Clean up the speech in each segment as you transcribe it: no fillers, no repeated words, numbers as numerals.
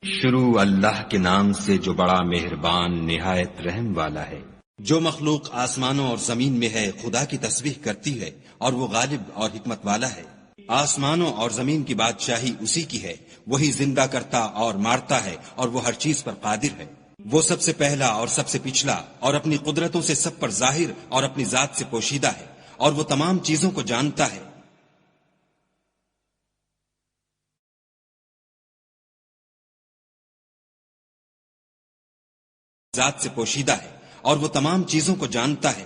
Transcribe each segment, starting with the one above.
شروع اللہ کے نام سے جو بڑا مہربان نہایت رحم والا ہے۔ جو مخلوق آسمانوں اور زمین میں ہے خدا کی تسبیح کرتی ہے اور وہ غالب اور حکمت والا ہے۔ آسمانوں اور زمین کی بادشاہی اسی کی ہے، وہی زندہ کرتا اور مارتا ہے اور وہ ہر چیز پر قادر ہے۔ وہ سب سے پہلا اور سب سے پچھلا اور اپنی قدرتوں سے سب پر ظاہر اور اپنی ذات سے پوشیدہ ہے، اور وہ تمام چیزوں کو جانتا ہے۔ ذات سے پوشیدہ ہے اور وہ تمام چیزوں کو جانتا ہے۔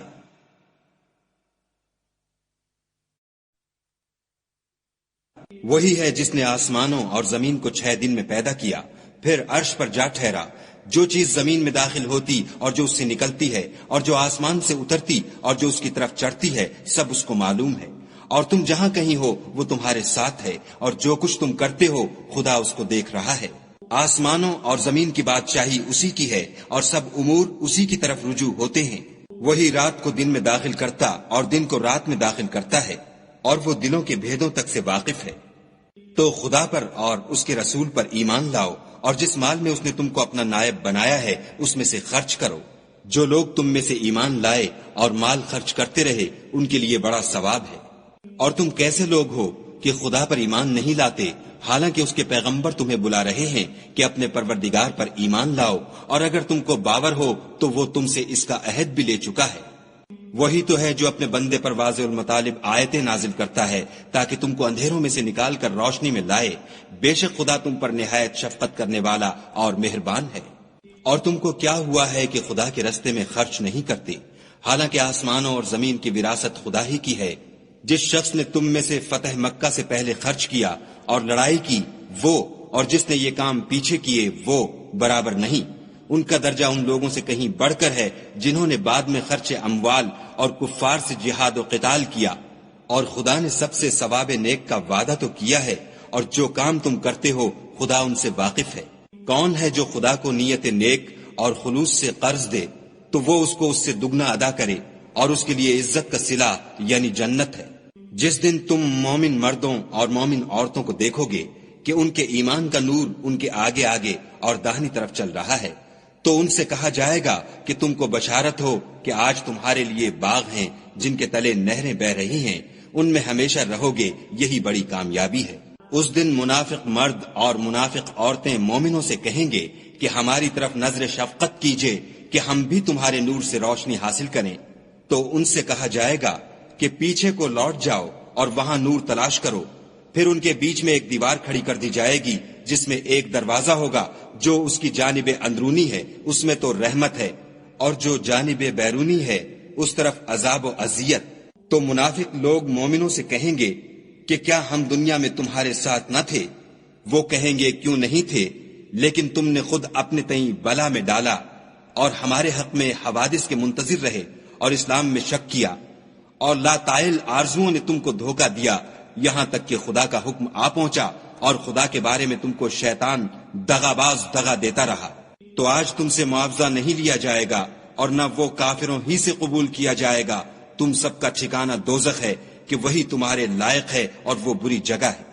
وہی ہے جس نے آسمانوں اور زمین کو 6 دن میں پیدا کیا، پھر عرش پر جا ٹھہرا۔ جو چیز زمین میں داخل ہوتی اور جو اس سے نکلتی ہے اور جو آسمان سے اترتی اور جو اس کی طرف چڑھتی ہے، سب اس کو معلوم ہے۔ اور تم جہاں کہیں ہو وہ تمہارے ساتھ ہے، اور جو کچھ تم کرتے ہو خدا اس کو دیکھ رہا ہے۔ آسمانوں اور زمین کی بادشاہی اسی کی ہے اور سب امور اسی کی طرف رجوع ہوتے ہیں۔ وہی رات کو دن میں داخل کرتا اور دن کو رات میں داخل کرتا ہے، اور وہ دلوں کے بھیدوں تک سے واقف ہے۔ تو خدا پر اور اس کے رسول پر ایمان لاؤ، اور جس مال میں اس نے تم کو اپنا نائب بنایا ہے اس میں سے خرچ کرو۔ جو لوگ تم میں سے ایمان لائے اور مال خرچ کرتے رہے ان کے لیے بڑا ثواب ہے۔ اور تم کیسے لوگ ہو کہ خدا پر ایمان نہیں لاتے، حالانکہ اس کے پیغمبر تمہیں بلا رہے ہیں کہ اپنے پروردگار پر ایمان لاؤ، اور اگر تم کو باور ہو تو وہ تم سے اس کا عہد بھی لے چکا ہے۔ وہی تو ہے جو اپنے بندے پر واضح المطالب آیتیں نازل کرتا ہے تاکہ تم کو اندھیروں میں سے نکال کر روشنی میں لائے۔ بے شک خدا تم پر نہایت شفقت کرنے والا اور مہربان ہے۔ اور تم کو کیا ہوا ہے کہ خدا کے رستے میں خرچ نہیں کرتے، حالانکہ آسمانوں اور زمین کی وراثت خدا ہی کی ہے۔ جس شخص نے تم میں سے فتح مکہ سے پہلے خرچ کیا اور لڑائی کی، وہ اور جس نے یہ کام پیچھے کیے وہ برابر نہیں۔ ان کا درجہ ان لوگوں سے کہیں بڑھ کر ہے جنہوں نے بعد میں خرچ اموال اور کفار سے جہاد و قتال کیا، اور خدا نے سب سے ثواب نیک کا وعدہ تو کیا ہے، اور جو کام تم کرتے ہو خدا ان سے واقف ہے۔ کون ہے جو خدا کو نیت نیک اور خلوص سے قرض دے تو وہ اس کو اس سے دگنا ادا کرے، اور اس کے لیے عزت کا صلہ یعنی جنت ہے۔ جس دن تم مومن مردوں اور مومن عورتوں کو دیکھو گے کہ ان کے ایمان کا نور ان کے آگے آگے اور داہنی طرف چل رہا ہے، تو ان سے کہا جائے گا کہ تم کو بشارت ہو کہ آج تمہارے لیے باغ ہیں جن کے تلے نہریں بہ رہی ہیں، ان میں ہمیشہ رہو گے، یہی بڑی کامیابی ہے۔ اس دن منافق مرد اور منافق عورتیں مومنوں سے کہیں گے کہ ہماری طرف نظر شفقت کیجئے کہ ہم بھی تمہارے نور سے روشنی حاصل کریں۔ تو ان سے کہا جائے گا کہ پیچھے کو لوٹ جاؤ اور وہاں نور تلاش کرو۔ پھر ان کے بیچ میں ایک دیوار کھڑی کر دی جائے گی جس میں ایک دروازہ ہوگا، جو اس کی جانب اندرونی ہے اس میں تو رحمت ہے، اور جو جانب بیرونی ہے اس طرف عذاب و اذیت۔ تو منافق لوگ مومنوں سے کہیں گے کہ کیا ہم دنیا میں تمہارے ساتھ نہ تھے؟ وہ کہیں گے کیوں نہیں تھے، لیکن تم نے خود اپنے تئیں بلا میں ڈالا اور ہمارے حق میں حوادث کے منتظر رہے اور اسلام میں شک کیا، اور لا طائل آرزوؤں نے تم کو دھوکہ دیا، یہاں تک کہ خدا کا حکم آ پہنچا اور خدا کے بارے میں تم کو شیطان دغاباز دغا دیتا رہا۔ تو آج تم سے معاوضہ نہیں لیا جائے گا اور نہ وہ کافروں ہی سے قبول کیا جائے گا۔ تم سب کا ٹھکانہ دوزخ ہے کہ وہی تمہارے لائق ہے اور وہ بری جگہ ہے۔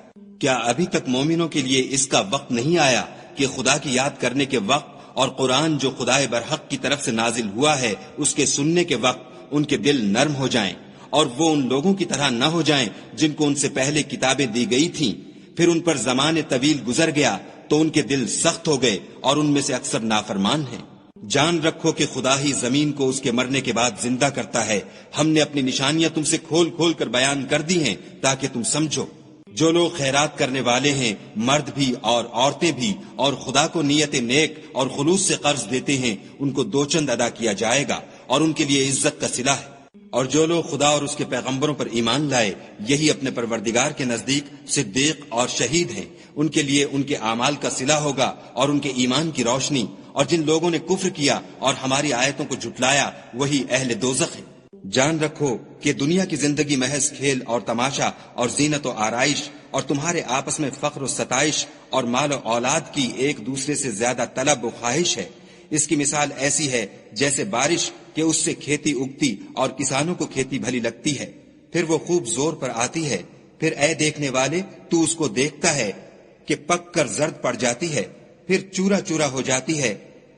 کیا ابھی تک مومنوں کے لیے اس کا وقت نہیں آیا کہ خدا کی یاد کرنے کے وقت اور قرآن جو خدائے برحق کی طرف سے نازل ہوا ہے اس کے سننے کے وقت ان کے دل نرم ہو جائیں، اور وہ ان لوگوں کی طرح نہ ہو جائیں جن کو ان سے پہلے کتابیں دی گئی تھیں، پھر ان پر زمانے طویل گزر گیا تو ان کے دل سخت ہو گئے اور ان میں سے اکثر نافرمان ہیں۔ جان رکھو کہ خدا ہی زمین کو اس کے مرنے کے بعد زندہ کرتا ہے۔ ہم نے اپنی نشانیاں تم سے کھول کھول کر بیان کر دی ہیں تاکہ تم سمجھو۔ جو لوگ خیرات کرنے والے ہیں، مرد بھی اور عورتیں بھی، اور خدا کو نیت نیک اور خلوص سے قرض دیتے ہیں، ان کو 2 چند ادا کیا جائے گا اور ان کے لیے عزت کا صلہ ہے۔ اور جو لوگ خدا اور اس کے پیغمبروں پر ایمان لائے، یہی اپنے پروردگار کے نزدیک صدیق اور شہید ہیں، ان کے لیے ان کے اعمال کا صلہ ہوگا اور ان کے ایمان کی روشنی۔ اور جن لوگوں نے کفر کیا اور ہماری آیتوں کو جھٹلایا وہی اہل دوزخ ہیں۔ جان رکھو کہ دنیا کی زندگی محض کھیل اور تماشا اور زینت و آرائش اور تمہارے آپس میں فخر و ستائش اور مال و اولاد کی ایک دوسرے سے زیادہ طلب و خواہش ہے۔ اس کی مثال ایسی ہے جیسے بارش کہ اس سے کھیتی اگتی اور کسانوں کو کھیتی بھلی لگتی ہے، پھر وہ خوب زور پر آتی ہے، پھر اے دیکھنے والے تو اس کو دیکھتا ہے کہ پک کر زرد پڑ جاتی ہے، پھر چورا چورا ہو جاتی ہے،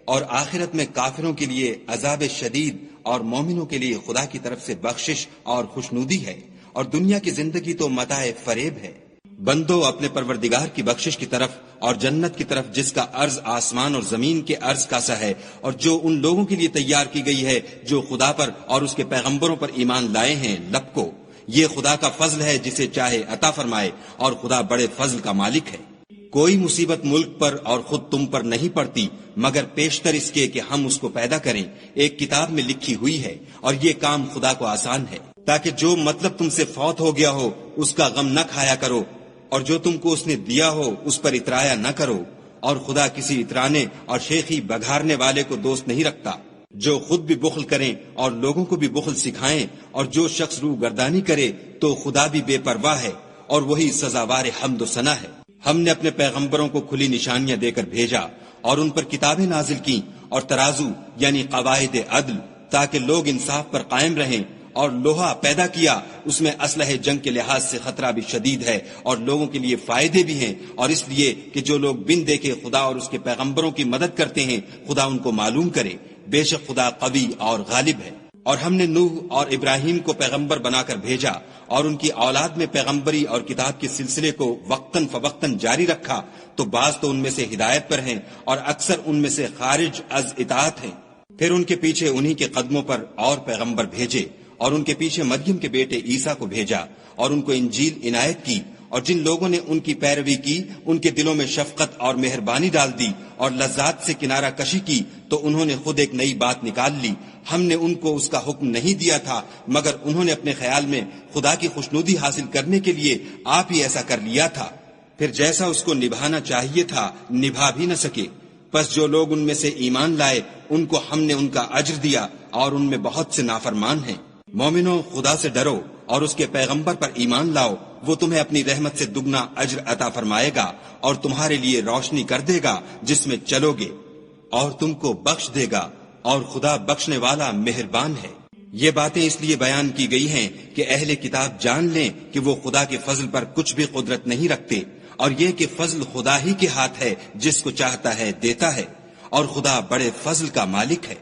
اور آخرت میں کافروں کے لیے عذاب شدید اور مومنوں کے لیے خدا کی طرف سے بخشش اور خوشنودی ہے، اور دنیا کی زندگی تو متاع فریب ہے۔ بندو اپنے پروردگار کی بخشش کی طرف اور جنت کی طرف جس کا عرض آسمان اور زمین کے عرض کا سا ہے، اور جو ان لوگوں کے لیے تیار کی گئی ہے جو خدا پر اور اس کے پیغمبروں پر ایمان لائے ہیں، لپکو، یہ خدا کا فضل ہے جسے چاہے عطا فرمائے، اور خدا بڑے فضل کا مالک ہے۔ کوئی مصیبت ملک پر اور خود تم پر نہیں پڑتی مگر پیشتر اس کے کہ ہم اس کو پیدا کریں، ایک کتاب میں لکھی ہوئی ہے، اور یہ کام خدا کو آسان ہے، تاکہ جو مطلب تم سے فوت ہو گیا ہو اس کا غم نہ کھایا کرو، اور جو تم کو اس نے دیا ہو اس پر اترایا نہ کرو، اور خدا کسی اترانے اور شیخی بگھارنے والے کو دوست نہیں رکھتا۔ جو خود بھی بخل کریں اور لوگوں کو بھی بخل سکھائیں، اور جو شخص روح گردانی کرے تو خدا بھی بے پرواہ ہے، اور وہی سزاوار حمد و ثنا ہے۔ ہم نے اپنے پیغمبروں کو کھلی نشانیاں دے کر بھیجا، اور ان پر کتابیں نازل کی اور ترازو یعنی قواعد عدل، تاکہ لوگ انصاف پر قائم رہیں، اور لوہا پیدا کیا، اس میں اسلحہ جنگ کے لحاظ سے خطرہ بھی شدید ہے اور لوگوں کے لیے فائدے بھی ہیں، اور اس لیے کہ جو لوگ بن دیکھے خدا اور اس کے پیغمبروں کی مدد کرتے ہیں، خدا ان کو معلوم کرے، بے شک خدا قوی اور غالب ہے۔ اور ہم نے نوح اور ابراہیم کو پیغمبر بنا کر بھیجا، اور ان کی اولاد میں پیغمبری اور کتاب کے سلسلے کو وقتاً فوقتاً جاری رکھا، تو بعض تو ان میں سے ہدایت پر ہیں اور اکثر ان میں سے خارج از اطاعت ہیں۔ پھر ان کے پیچھے انہی کے قدموں پر اور پیغمبر بھیجے، اور ان کے پیچھے مریم کے بیٹے عیسیٰ کو بھیجا، اور ان کو انجیل عنایت کی، اور جن لوگوں نے ان کی پیروی کی ان کے دلوں میں شفقت اور مہربانی ڈال دی اور لذات سے کنارہ کشی کی، تو انہوں نے خود ایک نئی بات نکال لی۔ ہم نے ان کو اس کا حکم نہیں دیا تھا، مگر انہوں نے اپنے خیال میں خدا کی خوشنودی حاصل کرنے کے لیے آپ ہی ایسا کر لیا تھا، پھر جیسا اس کو نبھانا چاہیے تھا نبھا بھی نہ سکے۔ پس جو لوگ ان میں سے ایمان لائے ان کو ہم نے ان کا اجر دیا، اور ان میں بہت سے نافرمان ہیں۔ مومنو، خدا سے ڈرو اور اس کے پیغمبر پر ایمان لاؤ، وہ تمہیں اپنی رحمت سے دگنا اجر عطا فرمائے گا، اور تمہارے لیے روشنی کر دے گا جس میں چلو گے، اور تم کو بخش دے گا، اور خدا بخشنے والا مہربان ہے۔ یہ باتیں اس لیے بیان کی گئی ہیں کہ اہل کتاب جان لیں کہ وہ خدا کے فضل پر کچھ بھی قدرت نہیں رکھتے، اور یہ کہ فضل خدا ہی کے ہاتھ ہے، جس کو چاہتا ہے دیتا ہے، اور خدا بڑے فضل کا مالک ہے۔